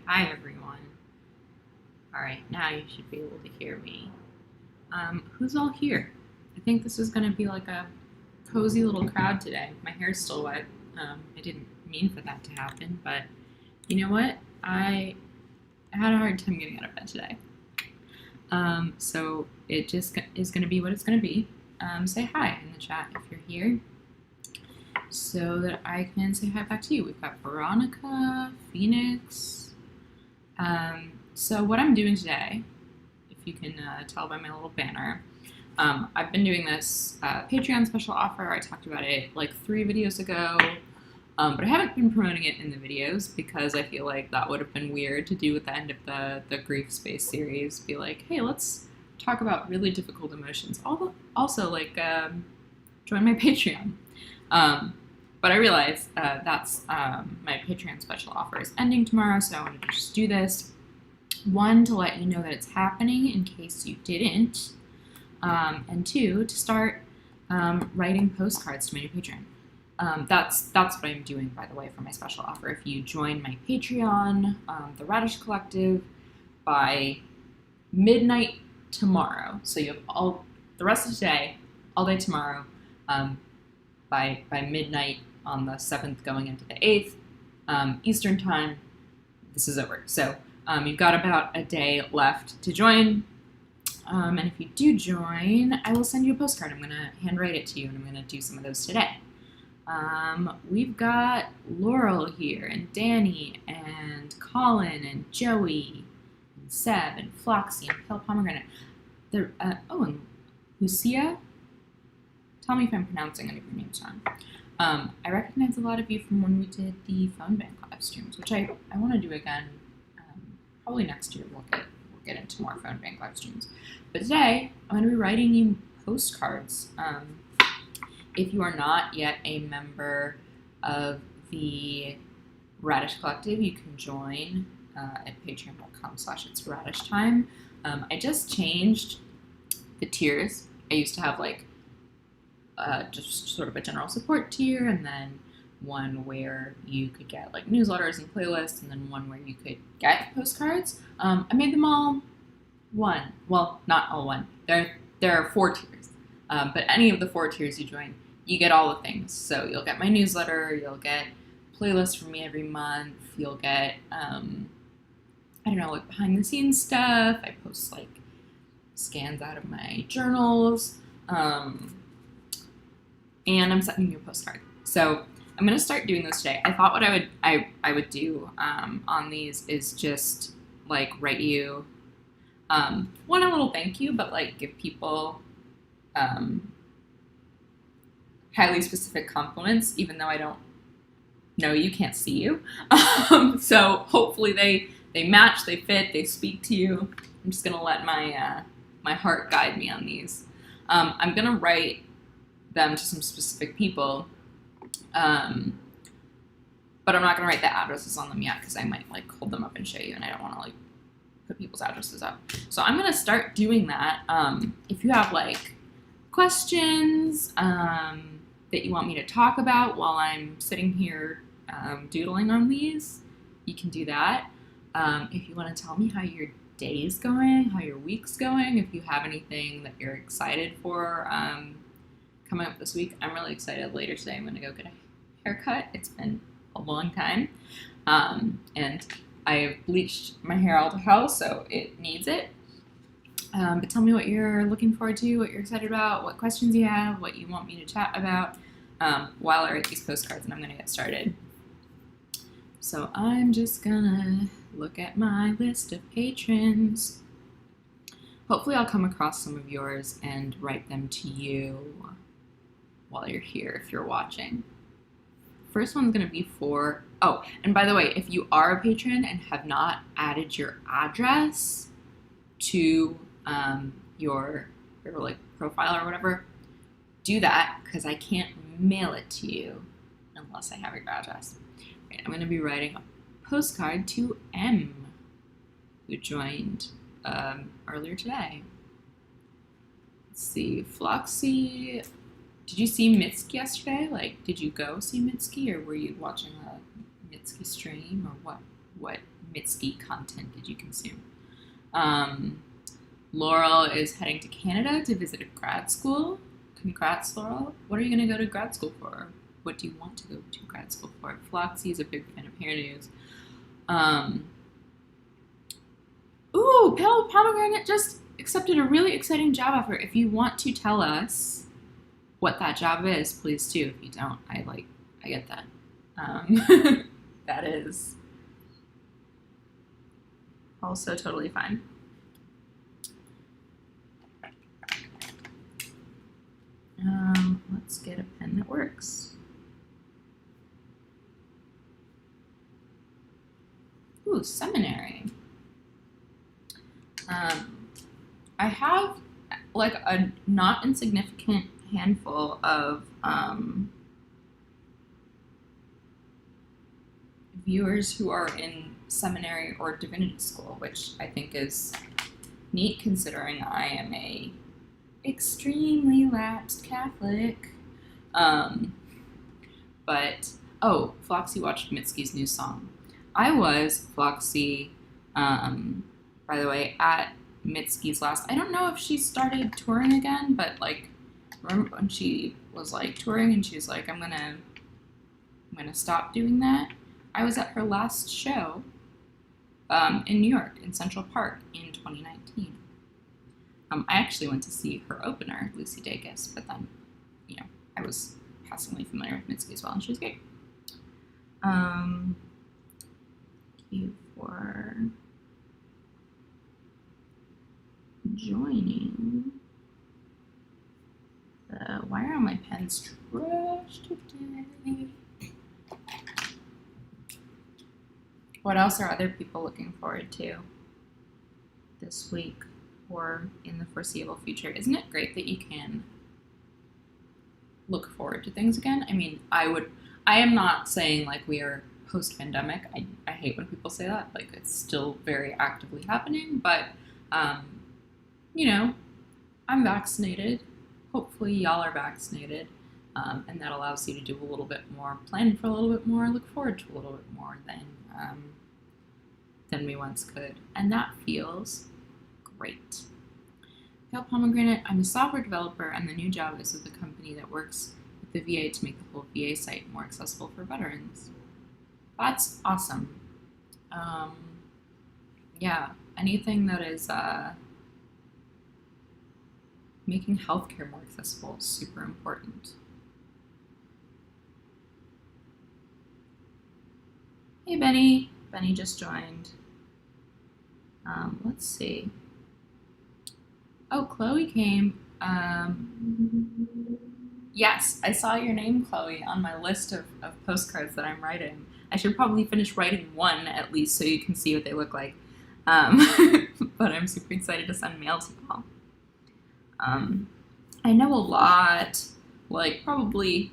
Hi everyone. Alright, now you should be able to hear me. Who's all here? I think this is going to be like a cozy little crowd today. My hair's still wet. I didn't mean for that to happen, but you know what? I had a hard time getting out of bed today. So it just is going to be what it's going to be. Say hi in the chat if you're here so that I can say hi back to you. We've got Veronica, Phoenix. So what I'm doing today, if you can tell by my little banner, I've been doing this Patreon special offer. I talked about it like 3 videos ago, but I haven't been promoting it in the videos because I feel like that would have been weird to do at the end of the Grief Space series. Be like, hey, let's talk about really difficult emotions. Also, like, join my Patreon. But I realized that's my Patreon special offer is ending tomorrow, so I wanted to just do this. 1, to let you know that it's happening in case you didn't, and 2, to start writing postcards to my new Patreon. That's what I'm doing, by the way, for my special offer. If you join my Patreon, the Radish Collective, by midnight tomorrow, so you have all the rest of today, all day tomorrow, by midnight on the 7th going into the 8th, Eastern time, this is over. So you've got about a day left to join. And if you do join, I will send you a postcard. I'm going to handwrite it to you, and I'm going to do some of those today. We've got Laurel here, and Danny, and Colin, and Joey, and Seb, and Floxy, and Pale Pomegranate. And Lucia? Tell me if I'm pronouncing any of your names wrong. I recognize a lot of you from when we did the phone bank live streams, which I want to do again. Probably next year we'll get into more phone bank live streams. But today I'm going to be writing you postcards. If you are not yet a member of the Radish Collective, you can join at patreon.com/itsradishtime. I just changed the tiers. I used to have like just sort of a general support tier, and then one where you could get like newsletters and playlists, and then one where you could get postcards. I made them all one. Well, not all one. There are 4 tiers, but any of the 4 tiers you join, you get all the things. So you'll get my newsletter, you'll get playlists from me every month, you'll get I don't know, like behind the scenes stuff. I post like scans out of my journals, and I'm sending you a postcard. So I'm going to start doing this today. I thought what I would do on these is just like write you a little thank you, but like give people highly specific compliments, even though I don't know you, can't see you. So hopefully they match, they fit, they speak to you. I'm just going to let my heart guide me on these. I'm going to write them to some specific people. But I'm not going to write the addresses on them yet because I might like hold them up and show you, and I don't want to like put people's addresses up. So I'm going to start doing that. If you have like questions that you want me to talk about while I'm sitting here doodling on these, you can do that. If you want to tell me how your day's going, how your week's going, if you have anything that you're excited for coming up this week. I'm really excited. Later today I'm going to go get a haircut. It's been a long time, and I've bleached my hair all to hell, so it needs it. But tell me what you're looking forward to, what you're excited about, what questions you have, what you want me to chat about while I write these postcards, and I'm going to get started. So I'm just gonna look at my list of patrons. Hopefully I'll come across some of yours and write them to you while you're here if you're watching. First one's going to be for, oh, and by the way, if you are a patron and have not added your address to your like profile or whatever, do that because I can't mail it to you unless I have your address. Right, I'm going to be writing a postcard to M, who joined earlier today. Let's see, Floxy. Did you see Mitski yesterday? Like, did you go see Mitski, or were you watching a Mitski stream, or what Mitski content did you consume? Laurel is heading to Canada to visit a grad school. Congrats, Laurel. What are you going to go to grad school for? What do you want to go to grad school for? Floxy is a big fan of hair news. Ooh, Pale Pomegranate just accepted a really exciting job offer. If you want to tell us what that job is, please do. If you don't, I get that. That is also totally fine. Let's get a pen that works. Ooh, seminary. I have like a not insignificant handful of viewers who are in seminary or divinity school, which I think is neat considering I am a extremely lapsed Catholic. But Floxy watched Mitski's new song. I was Floxy, by the way, at Mitski's last. I don't know if she started touring again, but like, remember when she was like touring and she's like, I'm gonna stop doing that. I was at her last show in New York in Central Park in 2019. I actually went to see her opener, Lucy Dacus, but then, I was passingly familiar with Mitski as well, and she was great. Thank you for joining. Why are all my pens trash today? What else are other people looking forward to this week or in the foreseeable future? Isn't it great that you can look forward to things again? I mean, I am not saying like we are post-pandemic. I hate when people say that. Like, it's still very actively happening, but I'm vaccinated. Hopefully y'all are vaccinated. And that allows you to do a little bit more, plan for a little bit more, look forward to a little bit more than we once could. And that feels great. Pale Pomegranate, I'm a software developer, and the new job is with a company that works with the VA to make the whole VA site more accessible for veterans. That's awesome. Yeah, anything that is making healthcare more accessible is super important. Hey, Benny. Benny just joined. Let's see. Oh, Chloe came. Yes, I saw your name, Chloe, on my list of postcards that I'm writing. I should probably finish writing one at least so you can see what they look like. But I'm super excited to send mail to y'all. I know a lot, like probably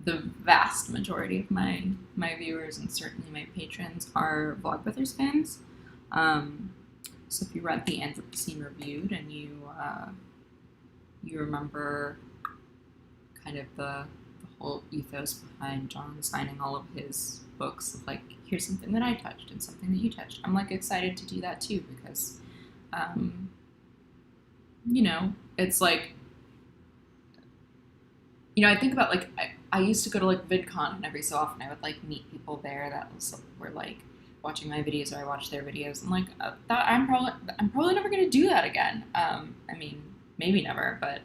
the vast majority of my viewers and certainly my patrons are Vlogbrothers fans. So if you read the Anthropocene Reviewed and you remember kind of the whole ethos behind John signing all of his books of like, here's something that I touched and something that you touched. I'm like excited to do that too because, it's like, I think about like, I used to go to like VidCon and every so often I would like meet people there that were like watching my videos or I watched their videos. And like that I'm probably never going to do that again. I mean, maybe never, but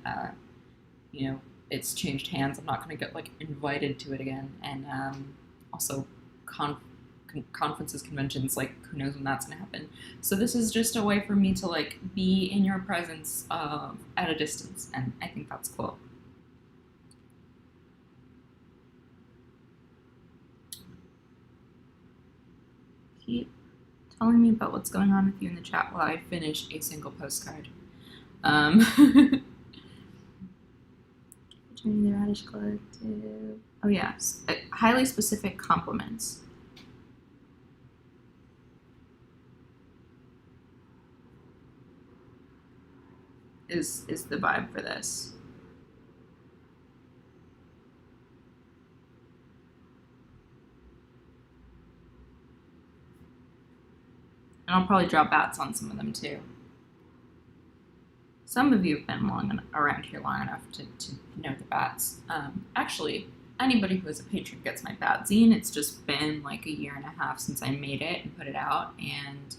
it's changed hands. I'm not going to get like invited to it again. And also conferences, conventions, like who knows when that's going to happen. So this is just a way for me to like be in your presence at a distance. And I think that's cool. Keep telling me about what's going on with you in the chat while I finish a single postcard. Joining the Radish Collective. Oh yes, highly specific compliments. Is the vibe for this. And I'll probably draw bats on some of them too. Some of you have been around here long enough to know the bats. Actually, anybody who is a patron gets my bat zine. It's just been like a year and a half since I made it and put it out, and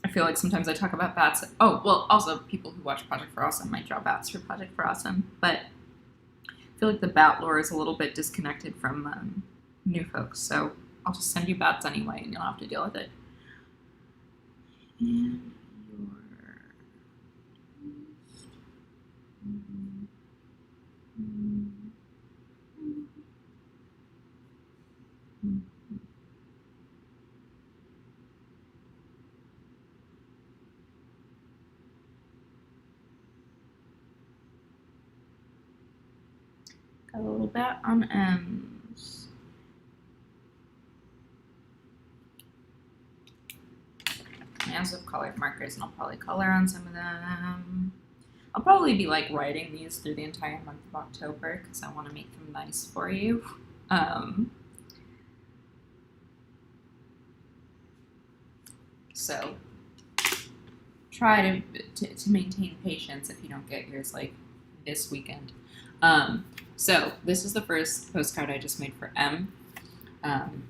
I feel like sometimes I talk about bats. Oh, well, also people who watch Project for Awesome might draw bats for Project for Awesome, but I feel like the bat lore is a little bit disconnected from new folks, so I'll just send you bats anyway, and you'll have to deal with it. And got a little bat on M's. I also have colored markers, and I'll probably color on some of them. I'll probably be like writing these through the entire month of October because I want to make them nice for you. So try to maintain patience if you don't get yours like this weekend. So this is the first postcard I just made for M.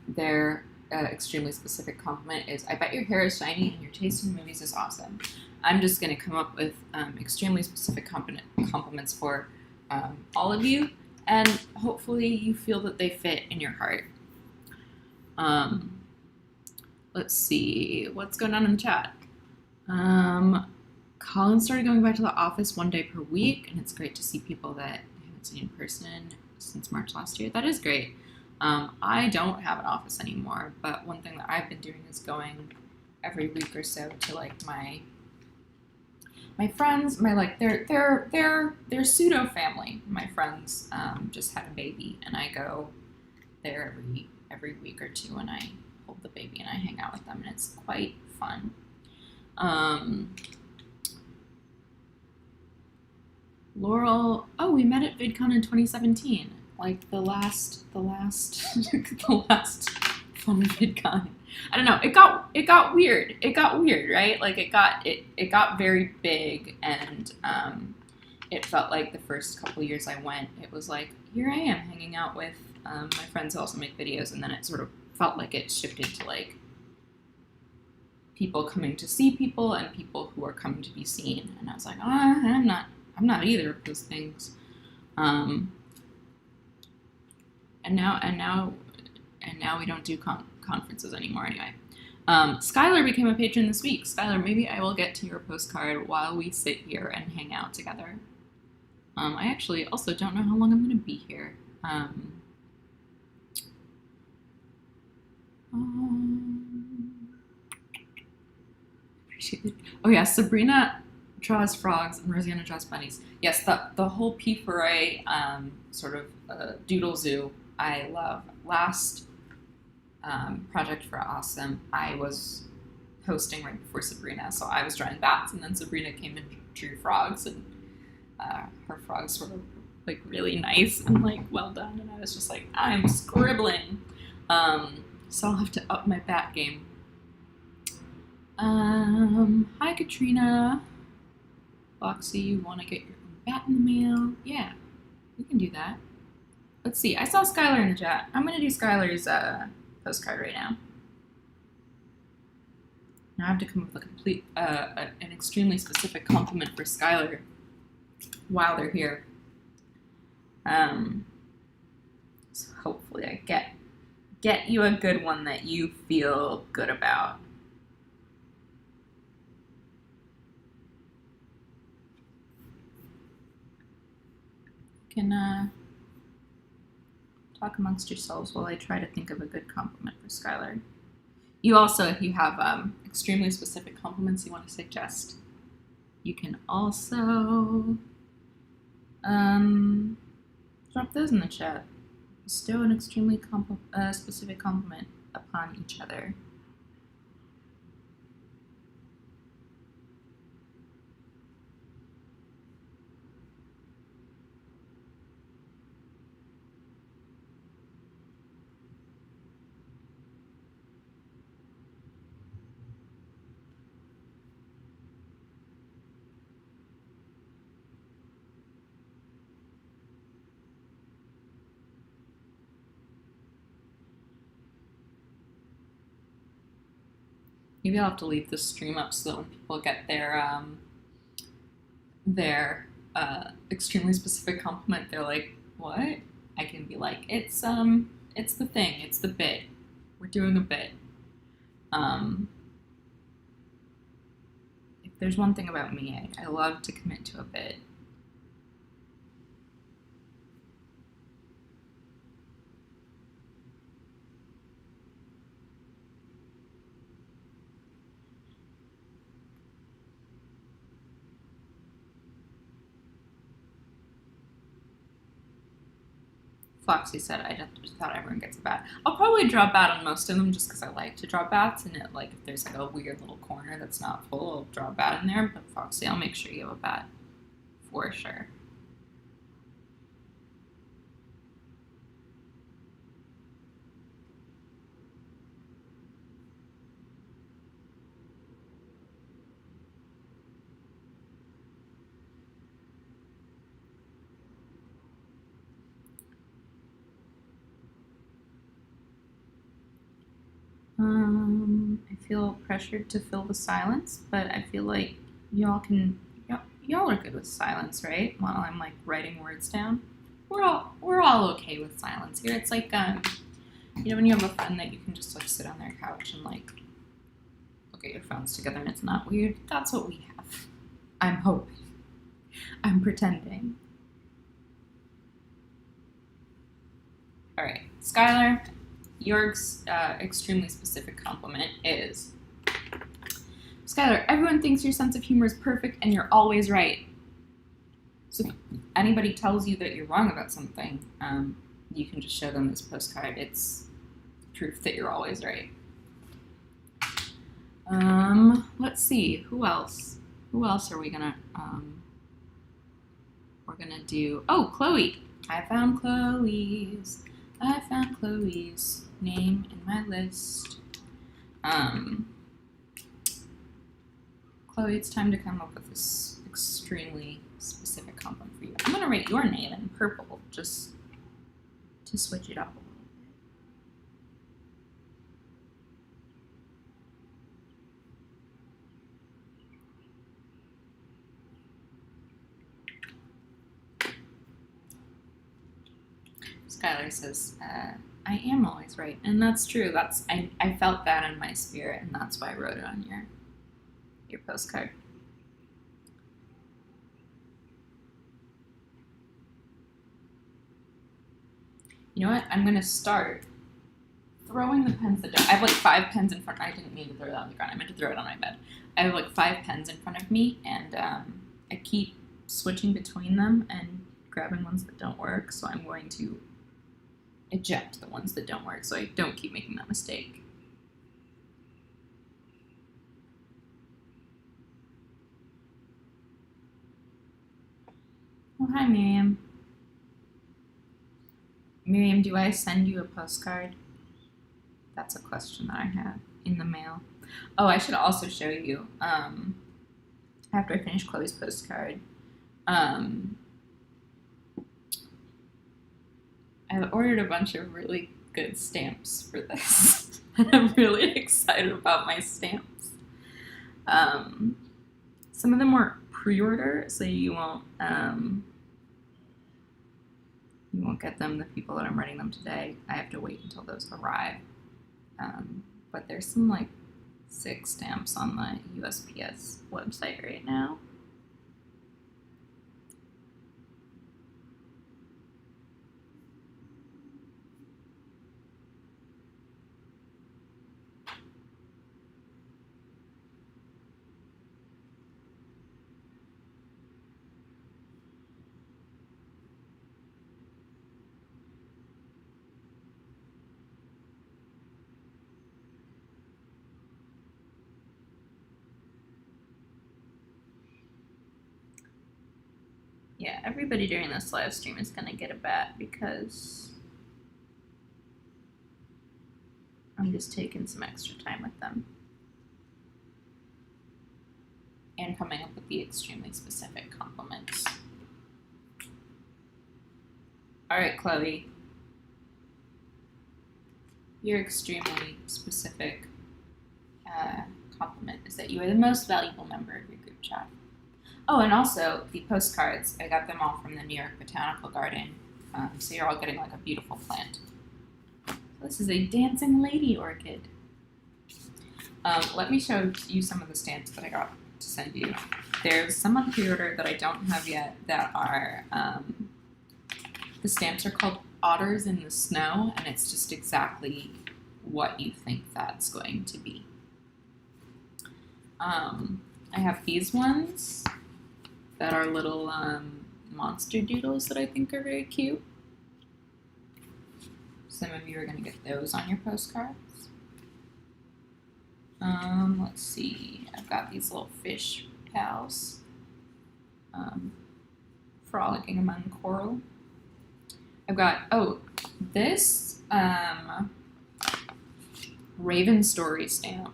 Their extremely specific compliment is, I bet your hair is shiny and your taste in movies is awesome. I'm just going to come up with extremely specific compliments for all of you, and hopefully you feel that they fit in your heart. Let's see, what's going on in the chat? Colin started going back to the office 1 day per week, and it's great to see people that I haven't seen in person since March last year. That is great. I don't have an office anymore, but one thing that I've been doing is going every week or so to like my friends, their pseudo family. My friends just had a baby, and I go there every week or two, and I hold the baby and I hang out with them, and it's quite fun. Laurel, oh, we met at VidCon in 2017, like the last the last fun VidCon. I don't know. It got weird. It got weird, right? Like it got very big, and it felt like the first couple years I went, it was like, here I am hanging out with my friends who also make videos, and then it sort of felt like it shifted to like people coming to see people and people who are coming to be seen, and I was like, oh, I'm not either of those things. And now we don't do conferences anymore anyway. Skylar became a patron this week. Skylar, maybe I will get to your postcard while we sit here and hang out together. I actually also don't know how long I'm going to be here. Appreciate it. Oh yeah, Sabrina draws frogs and Rosanna draws bunnies. Yes, the whole P4A sort of doodle zoo I love. Last Project for Awesome, I was hosting right before Sabrina, so I was drawing bats, and then Sabrina came and drew frogs, and her frogs were like really nice and like well done, and I was just like, I'm scribbling. So I'll have to up my bat game. Hi Katrina. Foxy, you want to get your own bat in the mail? Yeah, we can do that. Let's see, I saw Skylar in the chat. I'm going to do Skylar's postcard right now. Now I have to come up with a complete, an extremely specific compliment for Skylar while they're here. So hopefully I get you a good one that you feel good about. You can talk amongst yourselves while I try to think of a good compliment for Skylar. You also, if you have extremely specific compliments you want to suggest, you can also drop those in the chat. Bestow an extremely specific compliment upon each other. Maybe I'll have to leave the stream up so that when people get their extremely specific compliment, they're like, "What?" I can be like, "It's the thing. It's the bit. We're doing a bit." If there's one thing about me, I love to commit to a bit. Foxy said, I just thought everyone gets a bat. I'll probably draw bat on most of them just because I like to draw bats, and it, like, if there's like a weird little corner that's not full, I'll draw a bat in there. But Foxy, I'll make sure you have a bat for sure. I feel pressured to fill the silence, but I feel like y'all are good with silence, right? While I'm like writing words down, we're all okay with silence here. It's like when you have a friend that you can just like sit on their couch and like look at your phones together and it's not weird. That's what we have. I'm hoping. I'm pretending. All right, Skylar. Your extremely specific compliment is, Skylar, everyone thinks your sense of humor is perfect and you're always right. So if anybody tells you that you're wrong about something, you can just show them this postcard. It's proof that you're always right. Let's see, who else? Who else are we gonna, we're gonna do, oh, Chloe. I found Chloe's name in my list. Chloe, it's time to come up with this extremely specific compliment for you. I'm gonna write your name in purple just to switch it up a little bit. Skylar says, I am always right. And that's true. I felt that in my spirit, and that's why I wrote it on your postcard. You know what? I'm going to start throwing the pens that I have like 5 pens in front. I didn't mean to throw that on the ground. I meant to throw it on my bed. I have like 5 pens in front of me, and I keep switching between them and grabbing ones that don't work. So I'm going to eject the ones that don't work so I don't keep making that mistake. Oh, hi, Miriam. Miriam, do I send you a postcard? That's a question that I have in the mail. Oh, I should also show you, after I finish Chloe's postcard, I've ordered a bunch of really good stamps for this. And I'm really excited about my stamps. Some of them were pre-order, so you won't get them, the people that I'm writing them today. I have to wait until those arrive. But there's some like 6 stamps on the USPS website right now. Yeah, everybody during this live stream is going to get a bat because I'm just taking some extra time with them and coming up with the extremely specific compliments. All right, Chloe, your extremely specific compliment is that you are the most valuable member of your group chat. Oh, and also the postcards. I got them all from the New York Botanical Garden. So you're all getting like a beautiful plant. So this is a dancing lady orchid. Let me show you some of the stamps that I got to send you. There's some on pre-order that I don't have yet that are, the stamps are called Otters in the Snow, and it's just exactly what you think that's going to be. I have these ones that are little monster doodles that I think are very cute. Some of you are going to get those on your postcards. Let's see, I've got these little fish pals frolicking among coral. I've got, this Raven Story stamp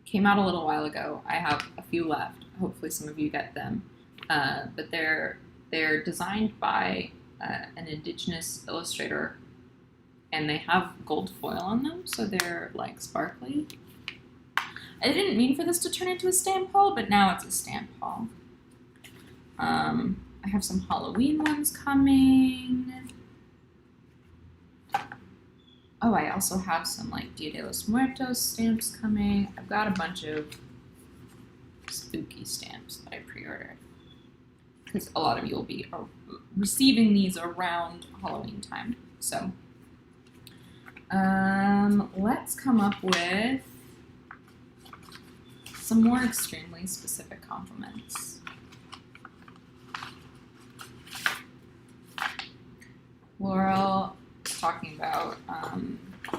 came out a little while ago. I have a few left. Hopefully some of you get them. But they're designed by an indigenous illustrator, and they have gold foil on them, so they're like sparkly. I didn't mean for this to turn into a stamp haul, but now it's a stamp haul. I have some Halloween ones coming. Oh, I also have some like Dia de los Muertos stamps coming. I've got a bunch of spooky stamps that I pre-ordered, because a lot of you will be receiving these around Halloween time. So let's come up with some more extremely specific compliments. Laurel is talking about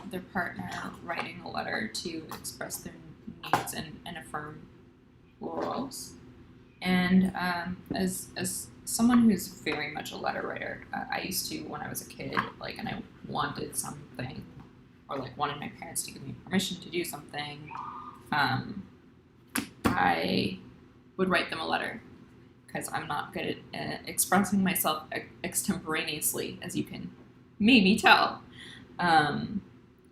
their partner writing a letter to express their needs and affirm Laurel's. And as someone who's very much a letter writer, I used to, when I was a kid, like, and I wanted something, or like wanted my parents to give me permission to do something, I would write them a letter, because I'm not good at expressing myself extemporaneously, as you can maybe tell.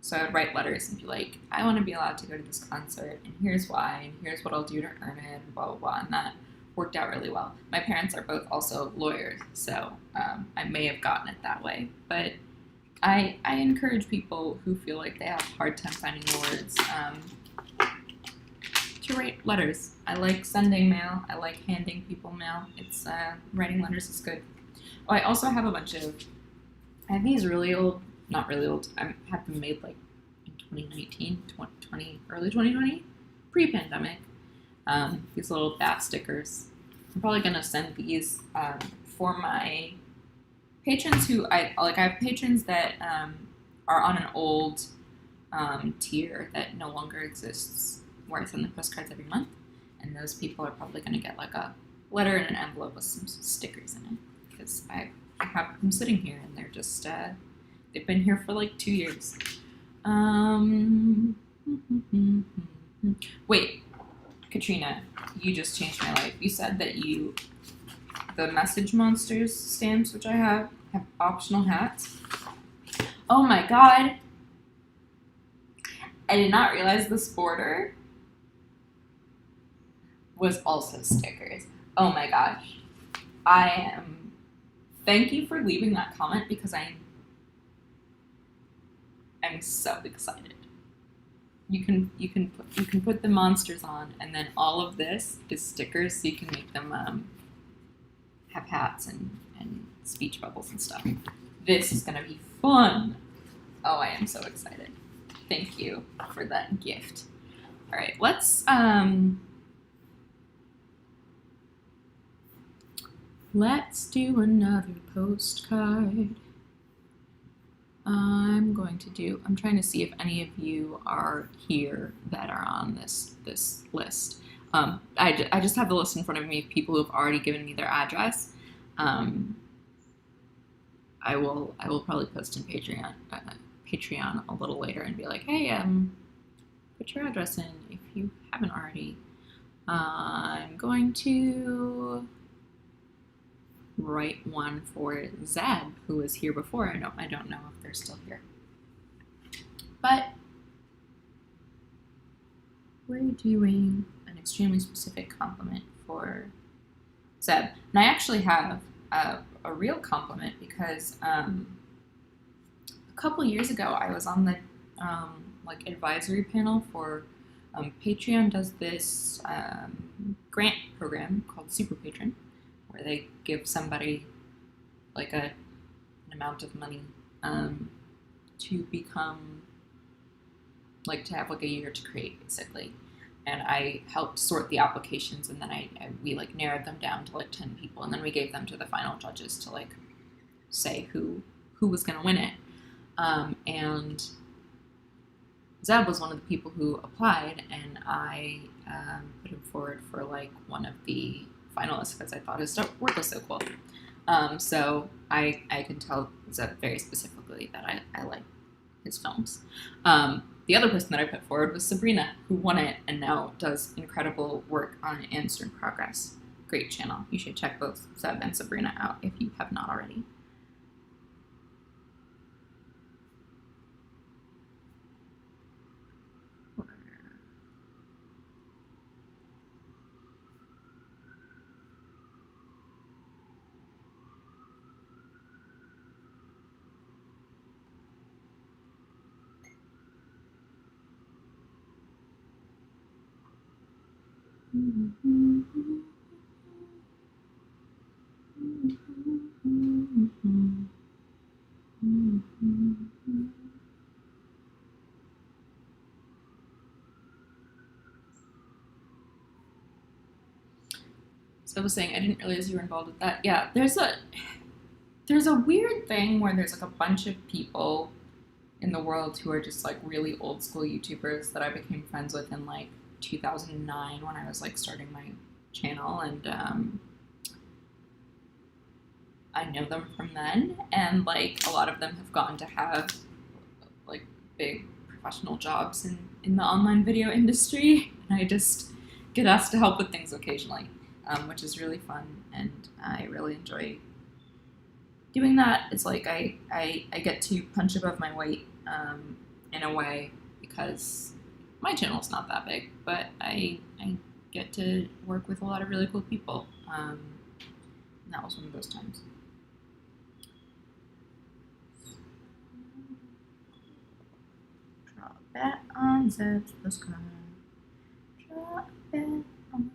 So I would write letters and be like, I want to be allowed to go to this concert, and here's why, and here's what I'll do to earn it, and blah, blah, blah, and that worked out really well. My parents are both also lawyers, so I may have gotten it that way, but I encourage people who feel like they have a hard time finding the words to write letters. I like sending mail. I like handing people mail. It's writing letters is good. Oh, I also have a bunch of, I have these really old, not really old, I had them made like in 2019, 2020, early 2020, pre-pandemic. These little bat stickers. I'm probably going to send these for my patrons who, I have patrons that are on an old tier that no longer exists, where I send them postcards every month, and those people are probably going to get like a letter in an envelope with some stickers in it, because I have them sitting here, and they're just, they've been here for like 2 years. Wait, Katrina, you just changed my life. You said that the Message Monsters stamps, which I have optional hats. Oh my god! I did not realize this border was also stickers. Oh my gosh. Thank you for leaving that comment, because I'm so excited. You can put the monsters on, and then all of this is stickers, so you can make them have hats and speech bubbles and stuff. This is gonna be fun. Oh, I am so excited. Thank you for that gift. All right, let's do another postcard. I'm trying to see if any of you are here that are on this list. I just have the list in front of me of people who have already given me their address. I will probably post in Patreon a little later and be like, hey, put your address in if you haven't already. I'm going to write one for Zeb, who was here before. I don't know if they're still here. But we're doing an extremely specific compliment for Zeb. And I actually have a real compliment because a couple years ago I was on the like advisory panel for Patreon does this grant program called Super Patron, where they give somebody like an amount of money to become like to have like a year to create basically. And I helped sort the applications, and then we like narrowed them down to like 10 people, and then we gave them to the final judges to like say who was going to win it. And Zeb was one of the people who applied, and I put him forward for like one of the finalists because I thought his work was so cool. So I can tell Zeb very specifically that I like his films. The other person that I put forward was Sabrina, who won it and now does incredible work on Answer in Progress. Great channel. You should check both Zeb and Sabrina out if you have not already. So I was saying I didn't realize you were involved with that. Yeah, there's a weird thing where there's like a bunch of people in the world who are just like really old school YouTubers that I became friends with in like 2009 when I was like starting my channel, and I know them from then, and like a lot of them have gotten to have like big professional jobs in the online video industry, and I just get asked to help with things occasionally, which is really fun, and I really enjoy doing that. It's like I get to punch above my weight in a way because my channel's not that big, but I get to work with a lot of really cool people, and that was one of those times. Drop that on Zeb's postcard. Drop it on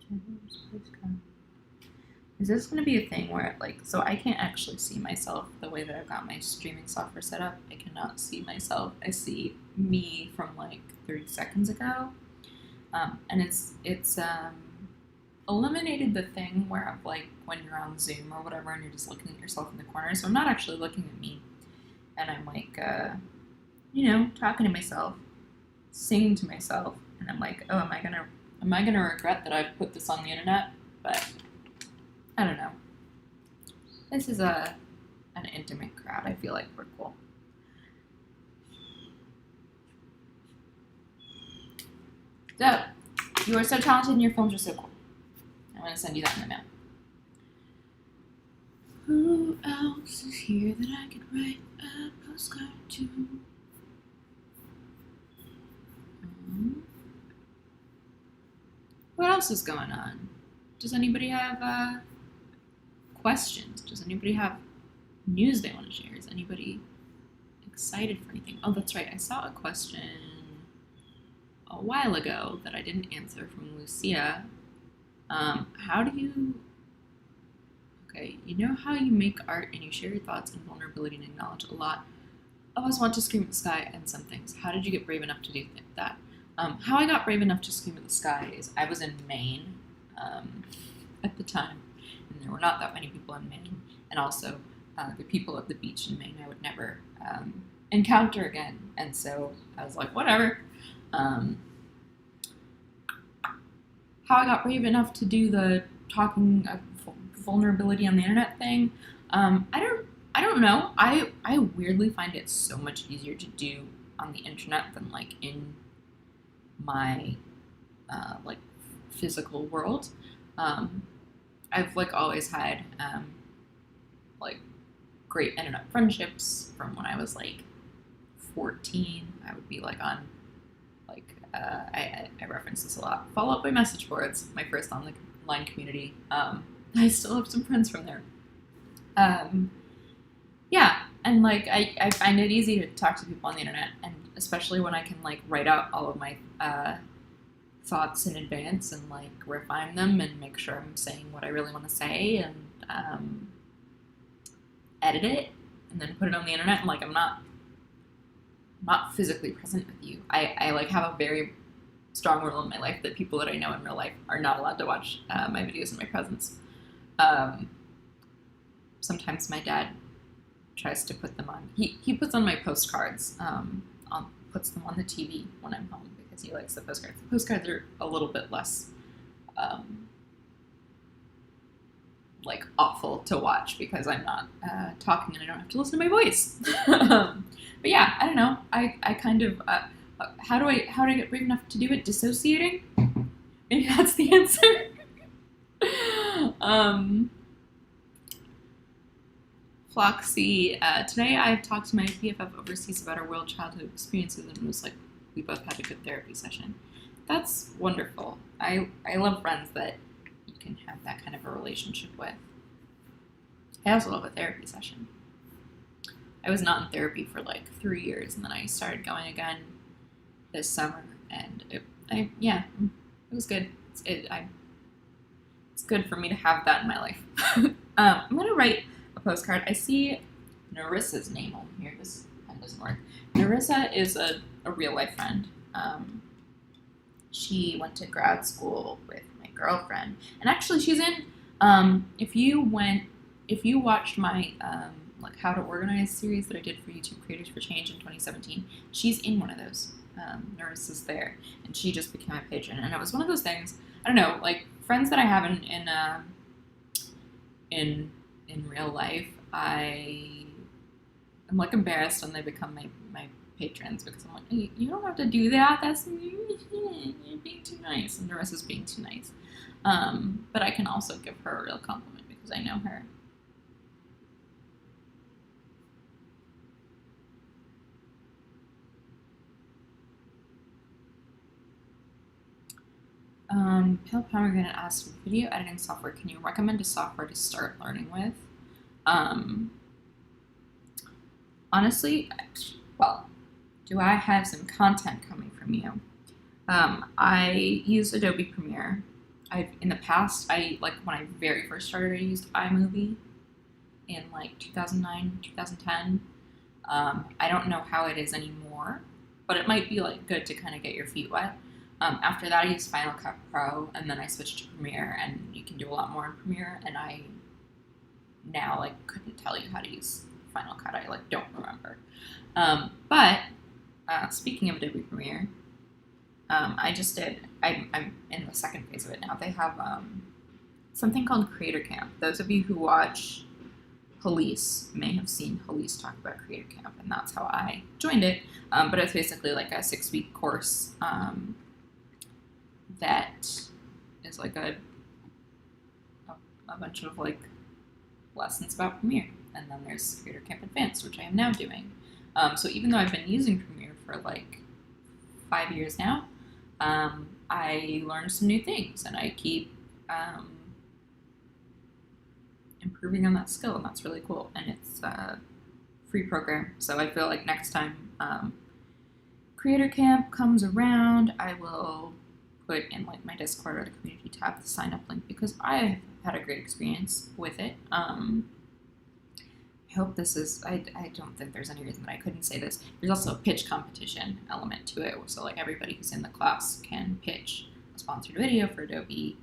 Zeb's postcard. Is this going to be a thing where, like, so I can't actually see myself the way that I've got my streaming software set up. I cannot see myself. I see me from, like, 30 seconds ago. And it's eliminated the thing where, like, when you're on Zoom or whatever and you're just looking at yourself in the corner. So I'm not actually looking at me. And I'm, like, talking to myself, singing to myself. And I'm like, oh, am I gonna regret that I've put this on the internet? But I don't know. This is an intimate crowd. I feel like we're cool. So, you are so talented and your films are so cool. I'm going to send you that in the mail. Who else is here that I could write a postcard to? What else is going on? Does anybody have questions? Does anybody have news they want to share? Is anybody excited for anything? Oh, that's right. I saw a question a while ago that I didn't answer from Lucia. How do you... Okay, you know how you make art and you share your thoughts and vulnerability and acknowledge a lot. I always want to scream at the sky and some things. How did you get brave enough to do that? How I got brave enough to scream at the sky is I was in Maine at the time, and there were not that many people in Maine, and also the people at the beach in Maine I would never encounter again, and so I was like, whatever. How I got brave enough to do the talking vulnerability on the internet thing, I don't know. I weirdly find it so much easier to do on the internet than like in my like physical world. I've like always had like great internet friendships from when I was like 14. I would be like on like I reference this a lot. Follow up my message boards, my first online community. I still have some friends from there. Yeah, and like I find it easy to talk to people on the internet, and especially when I can like write out all of my thoughts in advance and like refine them and make sure I'm saying what I really want to say, and edit it and then put it on the internet. And like I'm not physically present with you. I like have a very strong rule in my life that people that I know in real life are not allowed to watch my videos in my presence. Sometimes my dad tries to put them on. He puts on my postcards, puts them on the TV when I'm home because he likes the postcards. The postcards are a little bit less like awful to watch because I'm not talking and I don't have to listen to my voice. But yeah, I don't know. I kind of how do I get brave enough to do it? Dissociating? Maybe that's the answer. Floxy, today I've talked to my BFF overseas about our world childhood experiences, and it was like we both had a good therapy session. That's wonderful. I love friends that you can have that kind of a relationship with. I also love a therapy session. I was not in therapy for like 3 years, and then I started going again this summer, and it was good. It's good for me to have that in my life. I'm gonna write a postcard. I see Narissa's name on here. This pen doesn't work. Narissa is a real life friend. She went to grad school with my girlfriend, and actually she's in. If you watched my like how to organize series that I did for YouTube Creators for Change in 2017, she's in one of those. Narissa's there, and she just became my patron, and it was one of those things. I don't know, like friends that I have in real life, I'm like embarrassed when they become my patrons because I'm like, hey, you don't have to do that. That's you're being too nice, and Narissa's being too nice. But I can also give her a real compliment because I know her. Pale Pomegranate asks, for video editing software, can you recommend a software to start learning with? Honestly, well, do I have some content coming from you? I use Adobe Premiere. In the past, when I very first started, I used iMovie in like 2009, 2010. I don't know how it is anymore, but it might be like good to kind of get your feet wet. After that, I used Final Cut Pro, and then I switched to Premiere, and you can do a lot more in Premiere, and I now, like, couldn't tell you how to use Final Cut. I, like, don't remember. But speaking of Adobe Premiere, I'm in the second phase of it now. They have something called Creator Camp. Those of you who watch Police may have seen Police talk about Creator Camp, and that's how I joined it. But it's basically like a 6-week course that is like a bunch of like lessons about Premiere. And then there's Creator Camp Advanced, which I am now doing. So even though I've been using Premiere for like 5 years now, I learned some new things, and I keep improving on that skill, and that's really cool. And it's a free program, so I feel like next time Creator Camp comes around, I will put in like my Discord or the community tab the sign up link because I had a great experience with it. I hope this is, I don't think there's any reason that I couldn't say this. There's also a pitch competition element to it, so like everybody who's in the class can pitch a sponsored video for Adobe,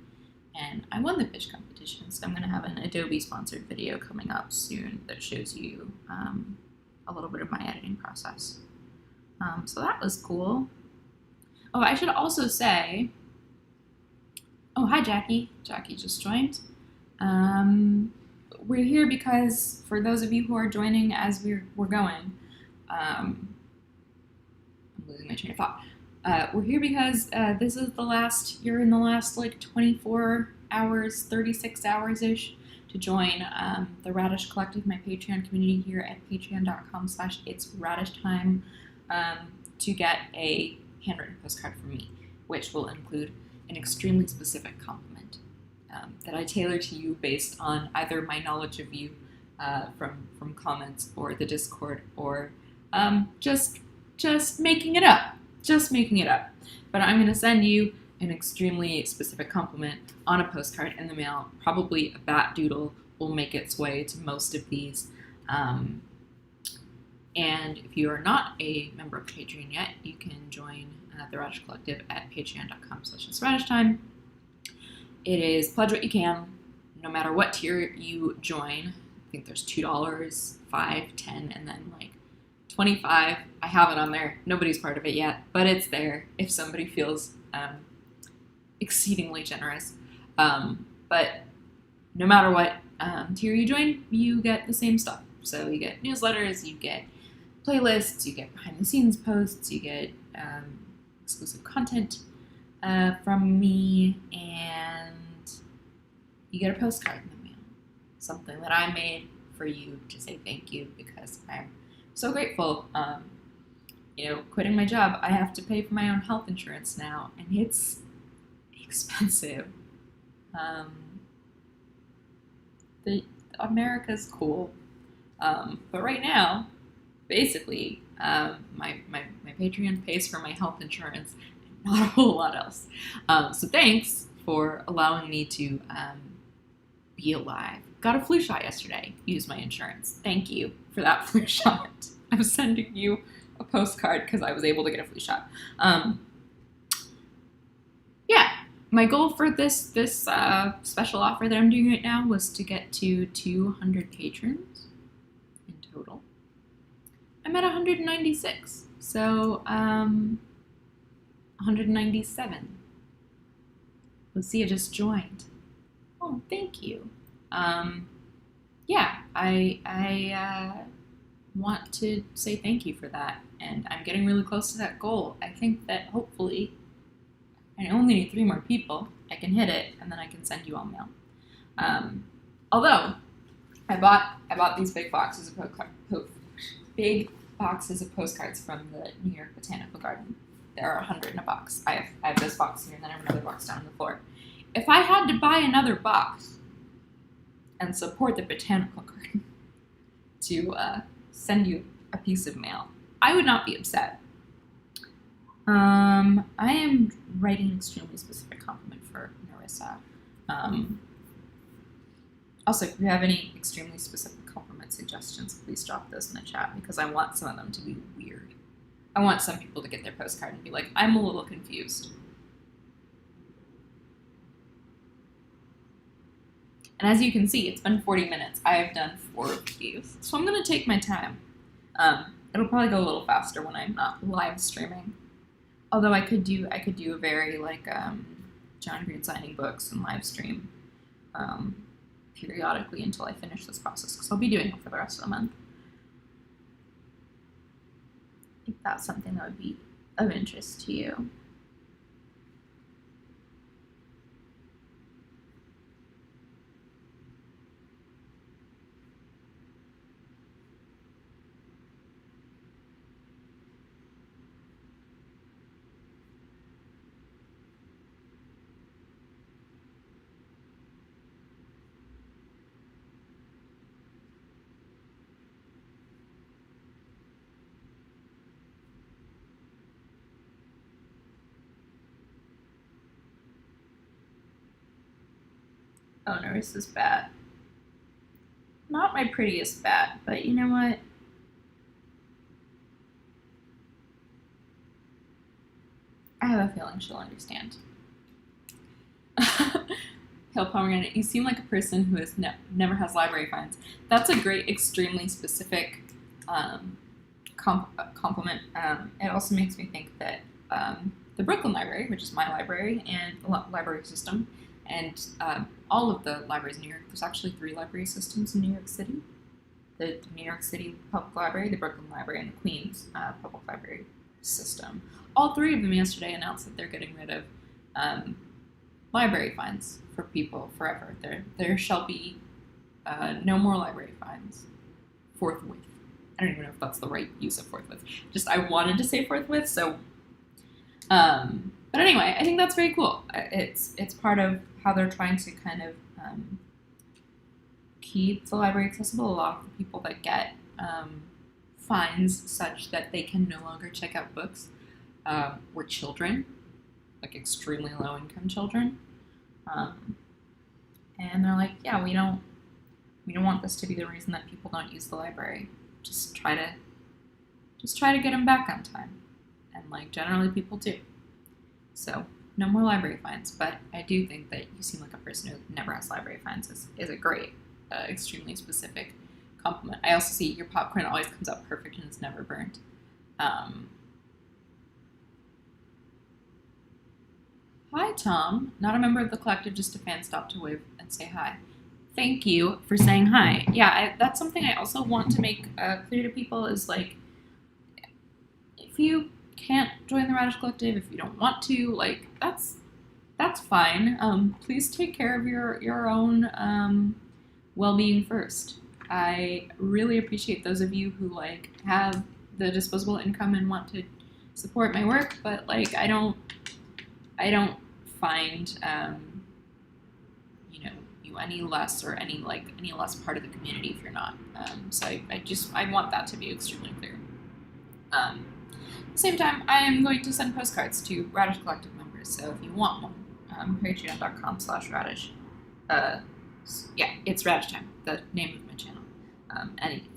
and I won the pitch competition, so I'm going to have an Adobe sponsored video coming up soon that shows you a little bit of my editing process. So that was cool. Oh, I should also say, oh, hi, Jackie. Jackie just joined. We're here because, for those of you who are joining as we're going, I'm losing my train of thought. We're here because this is you're in the last like 24 hours, 36 hours-ish to join the Radish Collective, my Patreon community here at patreon.com/itsradishtime, to get a handwritten postcard from me, which will include an extremely specific compliment that I tailor to you based on either my knowledge of you from comments or the Discord, or just making it up. Just making it up. But I'm going to send you an extremely specific compliment on a postcard in the mail. Probably a bat doodle will make its way to most of these. And if you are not a member of Patreon yet, you can join the Radish Collective at patreon.com/radishtime. It is pledge what you can, no matter what tier you join. I think there's $2, $5, $10, and then like $25. I have it on there. Nobody's part of it yet, but it's there if somebody feels exceedingly generous. But no matter what tier you join, you get the same stuff. So you get newsletters, you get playlists, you get behind-the-scenes posts, you get exclusive content from me, and you get a postcard in the mail. Something that I made for you to say thank you, because I'm so grateful. Quitting my job, I have to pay for my own health insurance now, and it's expensive. America's cool. But right now, basically, my Patreon pays for my health insurance, and not a whole lot else. So thanks for allowing me to be alive. Got a flu shot yesterday. Used my insurance. Thank you for that flu shot. I'm sending you a postcard because I was able to get a flu shot. My goal for this special offer that I'm doing right now was to get to 200 patrons in total. I'm at 196, so 197. Let's see, I just joined. Oh, thank you. I want to say thank you for that, and I'm getting really close to that goal. I think that hopefully, I only need 3 more people. I can hit it, and then I can send you all mail. Although I bought these big boxes of postcards from the New York Botanical Garden. There are 100 in a box. I have this box here, and then I have another box down on the floor. If I had to buy another box and support the Botanical Garden to send you a piece of mail, I would not be upset. I am writing an extremely specific compliment for Narissa. Also, if you have any extremely specific compliment suggestions, please drop those in the chat, because I want some of them to be weird. I want some people to get their postcard and be like, I'm a little confused. And as you can see, it's been 40 minutes. I have done 4 of these. So I'm going to take my time. It'll probably go a little faster when I'm not live streaming. Although I could do a very John Green signing books and live stream periodically until I finish this process, because I'll be doing it for the rest of the month. I think that's something that would be of interest to you. Oh, Narissa's bat. Not my prettiest bat, but you know what? I have a feeling she'll understand. Hail Pomegranate, you seem like a person who has never has library finds. That's a great, extremely specific compliment. It also makes me think that the Brooklyn Library, which is my library and library system, and all of the libraries in New York, there's actually 3 library systems in New York City. The New York City Public Library, the Brooklyn Library, and the Queens Public Library system. All 3 of them yesterday announced that they're getting rid of library fines for people forever. There shall be no more library fines forthwith. I don't even know if that's the right use of forthwith. Just I wanted to say forthwith, so But anyway, I think that's very cool. It's part of how they're trying to kind of keep the library accessible. A lot of the people that get fines such that they can no longer check out books were children, like extremely low income children, and they're like, yeah, we don't want this to be the reason that people don't use the library. Just try to get them back on time, and like generally people do. So no more library fines. But I do think that you seem like a person who never has library fines is a great, extremely specific compliment. I also see your popcorn always comes out perfect and it's never burnt. Hi, Tom. Not a member of the collective, just a fan. Stop to wave and say hi. Thank you for saying hi. Yeah, that's something I also want to make clear to people is like, if you can't join the Radish Collective, if you don't want to, like, that's fine. Please take care of your own well-being first. I really appreciate those of you who like have the disposable income and want to support my work, but like I don't find you any less or any less part of the community if you're not. So I want that to be extremely clear. At the same time, I am going to send postcards to Radish Collective members, so if you want one, patreon.com/radish. Yeah, it's Radish Time, the name of my channel.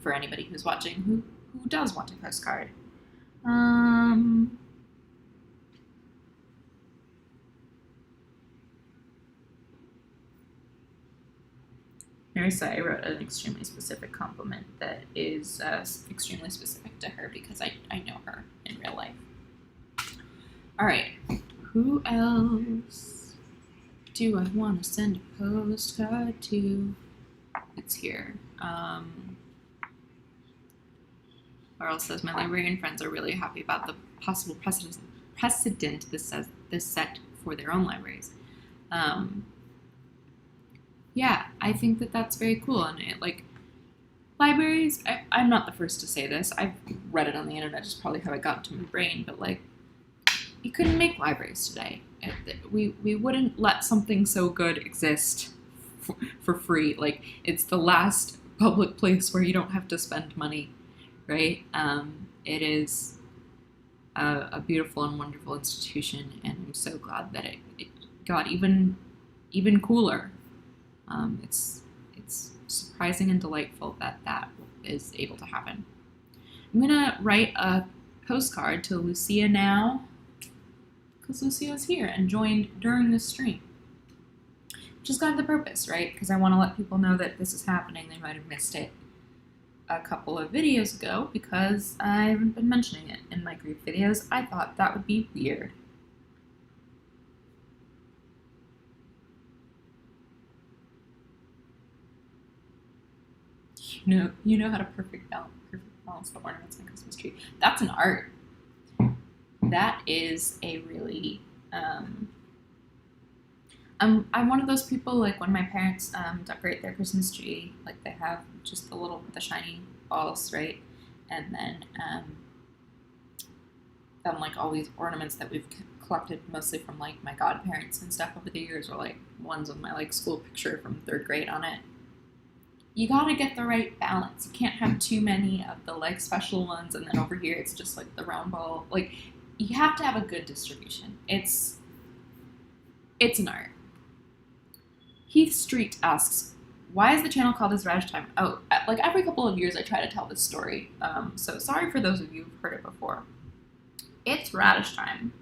For anybody who's watching who does want a postcard. Marissa, I wrote an extremely specific compliment that is extremely specific to her because I know her in real life. All right, who else do I want to send a postcard to? It's here. Laurel says, my librarian friends are really happy about the possible precedent this set for their own libraries. Yeah, I think that's very cool. And libraries, I'm not the first to say this. I've read it on the internet, just probably how it got to my brain. But like, you couldn't make libraries today. We wouldn't let something so good exist for free. Like, it's the last public place where you don't have to spend money, right? It is a beautiful and wonderful institution, and I'm so glad that it got even cooler. It's surprising and delightful that is able to happen. I'm gonna write a postcard to Lucia now, because Lucia's here and joined during the stream, which is kind of the purpose, right? Because I want to let people know that this is happening. They might have missed it a couple of videos ago because I haven't been mentioning it in my group videos. I thought that would be weird. You know how to perfect balance the ornaments on a Christmas tree. That's an art. That is a really I'm one of those people, like when my parents decorate their Christmas tree, like they have just the shiny balls, right? And then like all these ornaments that we've collected mostly from like my godparents and stuff over the years, or like ones with my like school picture from 3rd grade on it. You gotta get the right balance. You can't have too many of the like special ones, and then over here it's just like the round ball. Like, you have to have a good distribution. It's an art. Heath Street asks, why is the channel called as Radish Time? Oh, like every couple of years I try to tell this story. So sorry for those of you who've heard it before. It's Radish Time.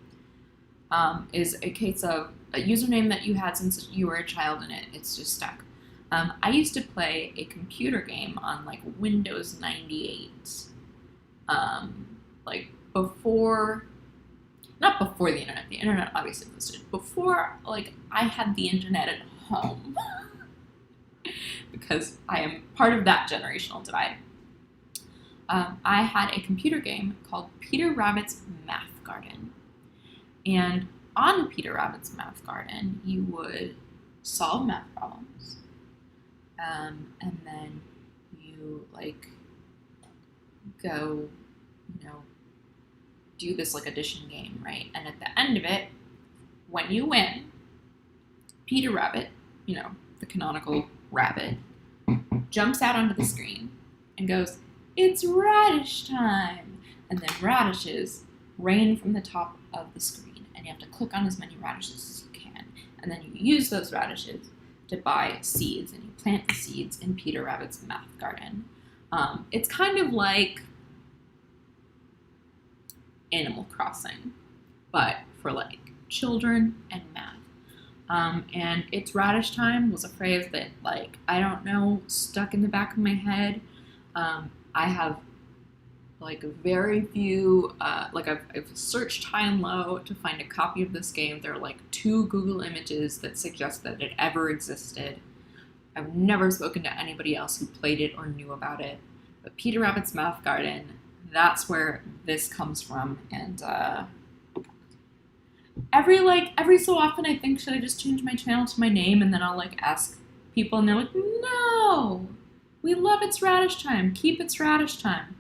Is a case of a username that you had since you were a child, and it's just stuck. I used to play a computer game on like Windows 98, like not before the internet. The internet obviously existed. Before, like, I had the internet at home, because I am part of that generational divide. I had a computer game called Peter Rabbit's Math Garden, and on Peter Rabbit's Math Garden, you would solve math problems. And then you like go, do this like addition game, right? And at the end of it, when you win, Peter Rabbit, you know, the canonical rabbit, jumps out onto the screen and goes, "It's radish time!" And then radishes rain from the top of the screen, and you have to click on as many radishes as you can. And then you use those radishes to buy seeds, and you plant the seeds in Peter Rabbit's math garden. It's kind of like Animal Crossing, but for like children and math. And "It's radish time" was a phrase that, like, I don't know, stuck in the back of my head. I have like very few, I've searched high and low to find a copy of this game. There are like 2 Google images that suggest that it ever existed. I've never spoken to anybody else who played it or knew about it. But Peter Rabbit's Math Garden, that's where this comes from. And every so often I think, should I just change my channel to my name? And then I'll like ask people and they're like, "No, we love It's Radish Time. Keep It's Radish Time."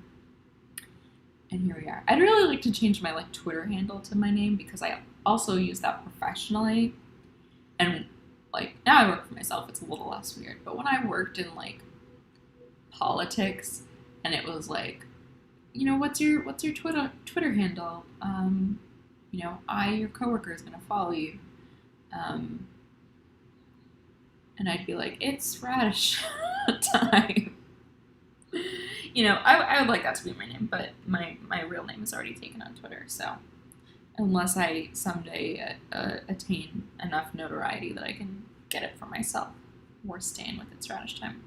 And here we are. I'd really like to change my like Twitter handle to my name, because I also use that professionally. And like now I work for myself, it's a little less weird. But when I worked in like politics, and it was like, you know, what's your Twitter handle? You know, your coworker is gonna follow you. And I'd be like, "It's radish time." You know, I would like that to be my name, but my real name is already taken on Twitter, so unless I someday attain enough notoriety that I can get it for myself, we're staying with It's Radish Time.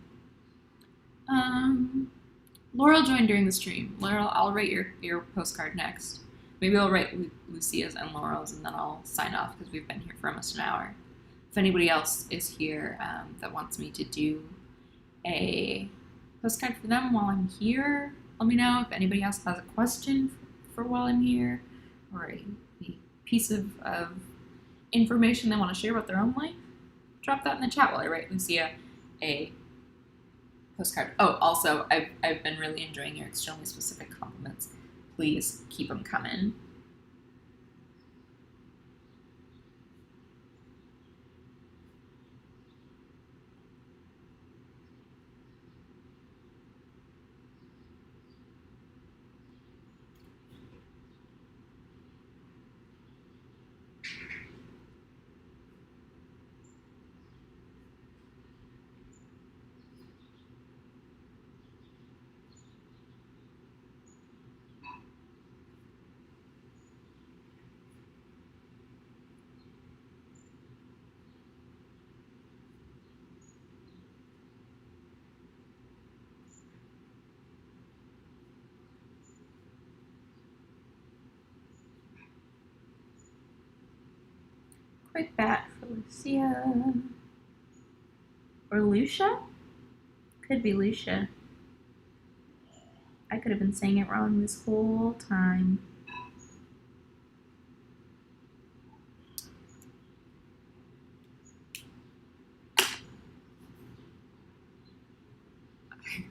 Laurel joined during the stream. Laurel, I'll write your postcard next. Maybe I'll write Lucia's and Laurel's, and then I'll sign off, because we've been here for almost an hour. If anybody else is here that wants me to do a postcard for them while I'm here, let me know. If anybody else has a question for while I'm here, or a piece of information they want to share about their own life, drop that in the chat while I write Lucia a postcard. Oh, also, I've been really enjoying your extremely specific compliments. Please keep them coming. Quick bat for Lucia. Or Lucia? Could be Lucia. I could have been saying it wrong this whole time.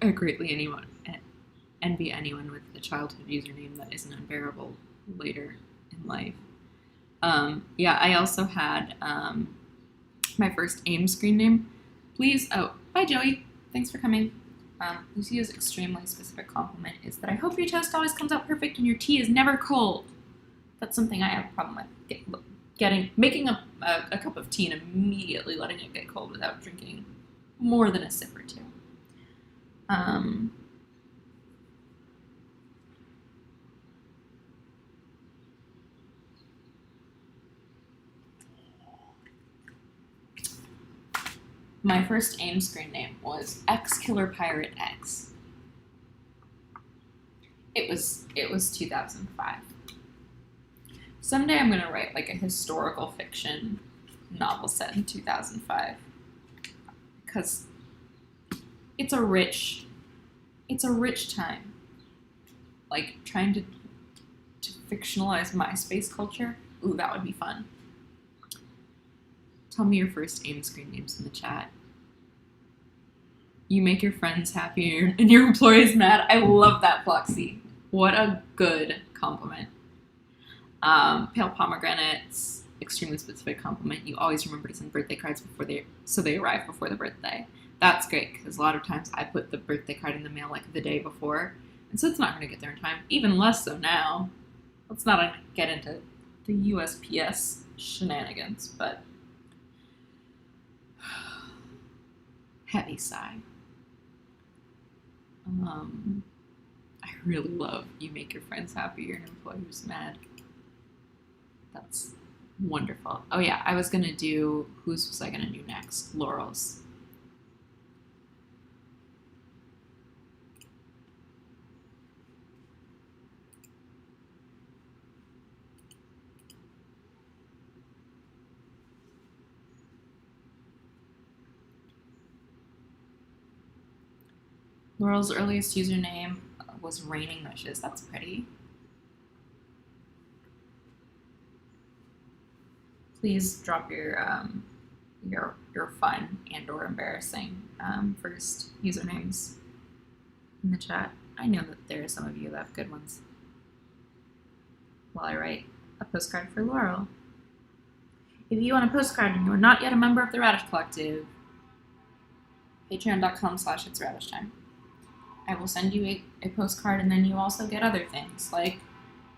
I greatly envy anyone with a childhood username that isn't unbearable later in life. Yeah, I also had my first AIM screen name. Please, oh, hi Joey, thanks for coming. Lucia's extremely specific compliment is that I hope your toast always comes out perfect and your tea is never cold. That's something I have a problem with, making a cup of tea and immediately letting it get cold without drinking more than a sip or two. My first AIM screen name was X Killer Pirate X. It was 2005. Someday I'm gonna write like a historical fiction novel set in 2005, because it's a rich time. Like trying to fictionalize MySpace culture. Ooh, that would be fun. Tell me your first AIM screen names in the chat. You make your friends happy and your employees mad. I love that, Floxy. What a good compliment. Pale pomegranates, extremely specific compliment. You always remember to send birthday cards so they arrive before the birthday. That's great because a lot of times I put the birthday card in the mail like the day before, and so it's not going to get there in time. Even less so now. Let's not get into the USPS shenanigans, but heavy sigh. I really love you make your friends happy, your employers mad. That's wonderful. Oh yeah, I was gonna do, whose was I gonna do next? Laurel's. Laurel's earliest username was Raining Wishes. That's pretty. Please drop your fun and/or embarrassing first usernames in the chat. I know that there are some of you that have good ones. While I write a postcard for Laurel. If you want a postcard and you are not yet a member of the Radish Collective, patreon.com/itsradishtime. I will send you a postcard, and then you also get other things like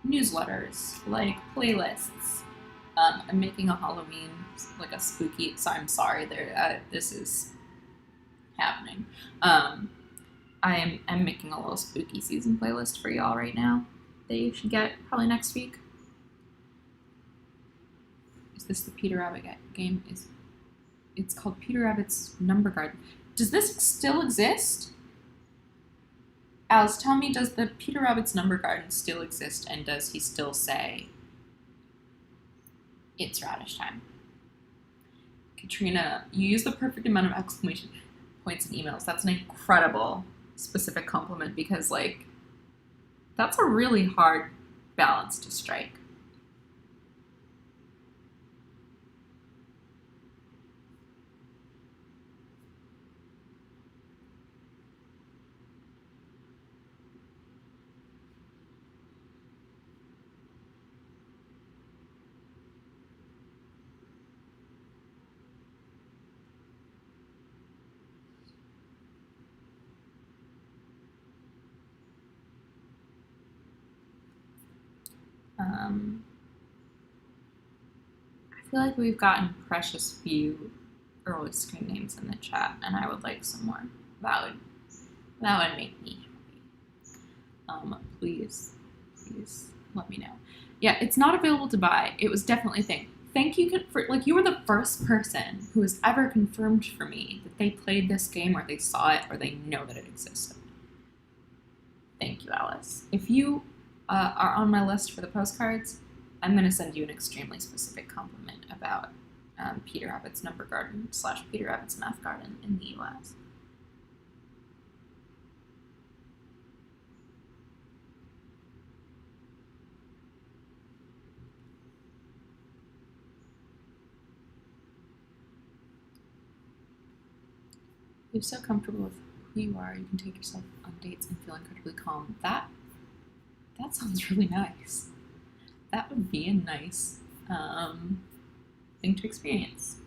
newsletters, like playlists. I'm making a Halloween, like a spooky, so I'm sorry, this is happening. I'm making a little spooky season playlist for y'all right now that you should get probably next week. Is this the Peter Rabbit game? It's called Peter Rabbit's Number Garden. Does this still exist? Alice, tell me, does the Peter Rabbit's Number Garden still exist, and does he still say, "It's radish time"? Katrina, you use the perfect amount of exclamation points in emails. That's an incredible specific compliment because, like, that's a really hard balance to strike. I feel like we've gotten precious few early screen names in the chat, and I would like some more. That would make me happy. Please let me know. Yeah, it's not available to buy. It was definitely a thing. Thank you for, like, you were the first person who has ever confirmed for me that they played this game, or they saw it, or they know that it existed. Thank you, Alice. If you are on my list for the postcards, I'm going to send you an extremely specific compliment about Peter Rabbit's Number Garden / Peter Rabbit's Math Garden in the US. You're so comfortable with who you are, you can take yourself on dates and feel incredibly calm. That sounds really nice. That would be a nice thing to experience.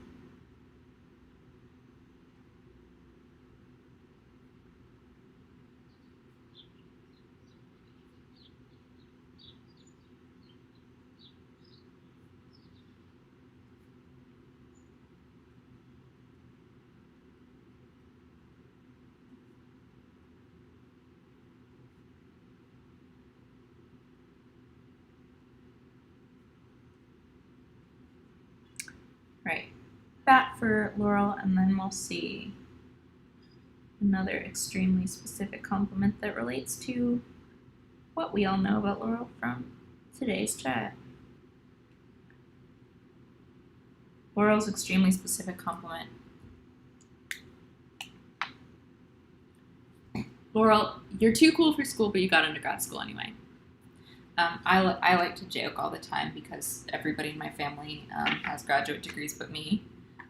Right, that for Laurel, and then we'll see another extremely specific compliment that relates to what we all know about Laurel from today's chat. Laurel's extremely specific compliment. Laurel, you're too cool for school, but you got into grad school anyway. I like to joke all the time because everybody in my family has graduate degrees but me,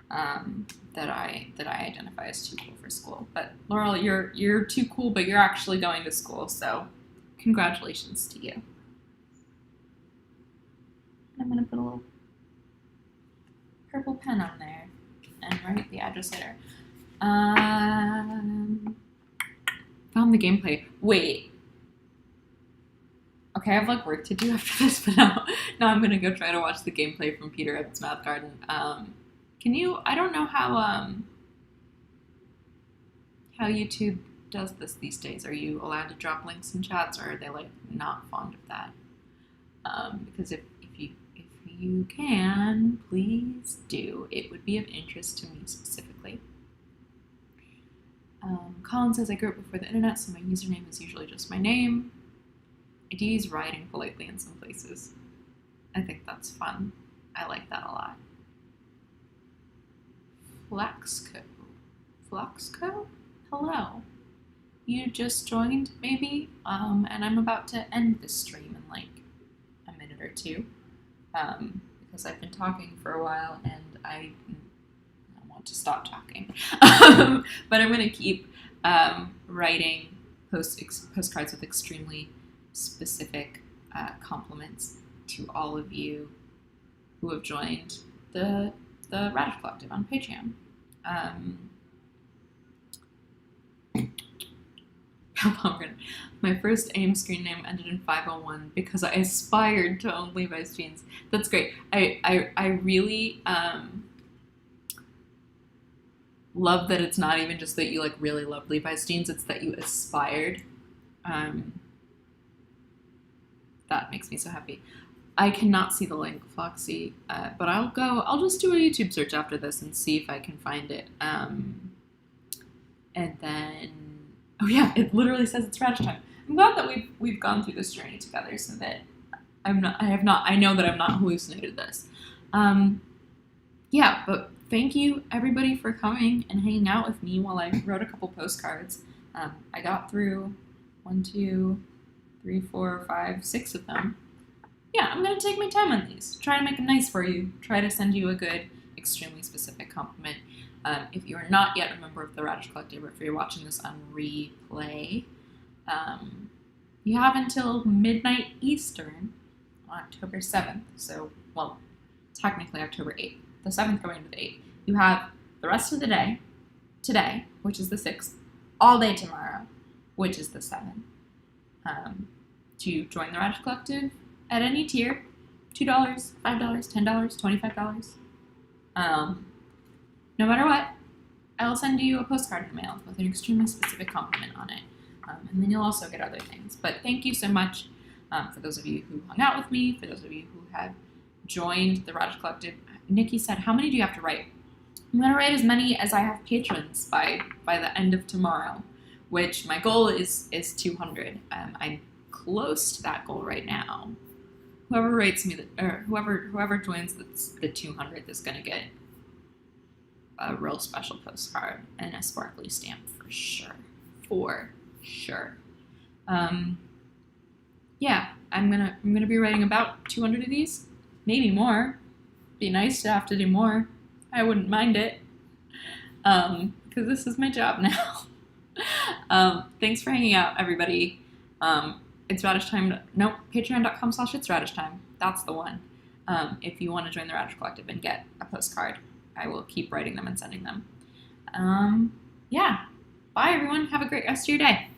that I identify as too cool for school. But Laurel, you're too cool, but you're actually going to school, so congratulations to you. I'm gonna put a little purple pen on there and write the address later. Found the gameplay. Wait. Okay, I have like work to do after this, but now I'm gonna go try to watch the gameplay from Peter Rabbit's Math Garden. Can you? I don't know how YouTube does this these days. Are you allowed to drop links in chats, or are they like not fond of that? Because if you can, please do. It would be of interest to me specifically. Colin says, I grew up before the internet, so my username is usually just my name. ID is writing politely in some places. I think that's fun. I like that a lot. Flaxco? Hello. You just joined, maybe? And I'm about to end this stream in like a minute or two. Because I've been talking for a while and I want to stop talking. But I'm going to keep writing postcards with extremely specific compliments to all of you who have joined the Radish Collective on Patreon. My first AIM screen name ended in 501 because I aspired to own Levi's jeans. That's great. I really love that it's not even just that you like really love Levi's jeans, it's that you aspired. That makes me so happy. I cannot see the link, Floxy, but I'll just do a YouTube search after this and see if I can find it. And then, oh yeah, it literally says it's Radish time. I'm glad that we've gone through this journey together so that I know that I've not hallucinated this. Yeah, but thank you everybody for coming and hanging out with me while I wrote a couple postcards. I got through 1, 2, 3, 4, 5, 6 of them. Yeah, I'm going to take my time on these. Try to make them nice for you. Try to send you a good, extremely specific compliment. If you are not yet a member of the Radish Collective, or if you're watching this on replay, you have until midnight Eastern on October 7th. So, well, technically October 8th. The 7th going into the 8th. You have the rest of the day, today, which is the 6th, all day tomorrow, which is the 7th, to join the Radish Collective at any tier. $2, $5, $10, $25. No matter what, I will send you a postcard in the mail with an extremely specific compliment on it. And then you'll also get other things. But thank you so much for those of you who hung out with me, for those of you who have joined the Radish Collective. Nikki said, how many do you have to write? I'm going to write as many as I have patrons by the end of tomorrow, which my goal is 200. I'm close to that goal right now. Whoever rates me, or whoever joins the 200 is going to get a real special postcard and a sparkly stamp for sure. For sure. Yeah, I'm gonna be writing about 200 of these, maybe more. Be nice to have to do more. I wouldn't mind it, because this is my job now. Thanks for hanging out, everybody. It's Radish Time. Nope, patreon.com/itsradishtime. That's the one. If you want to join the Radish Collective and get a postcard, I will keep writing them and sending them. Yeah. Bye, everyone. Have a great rest of your day.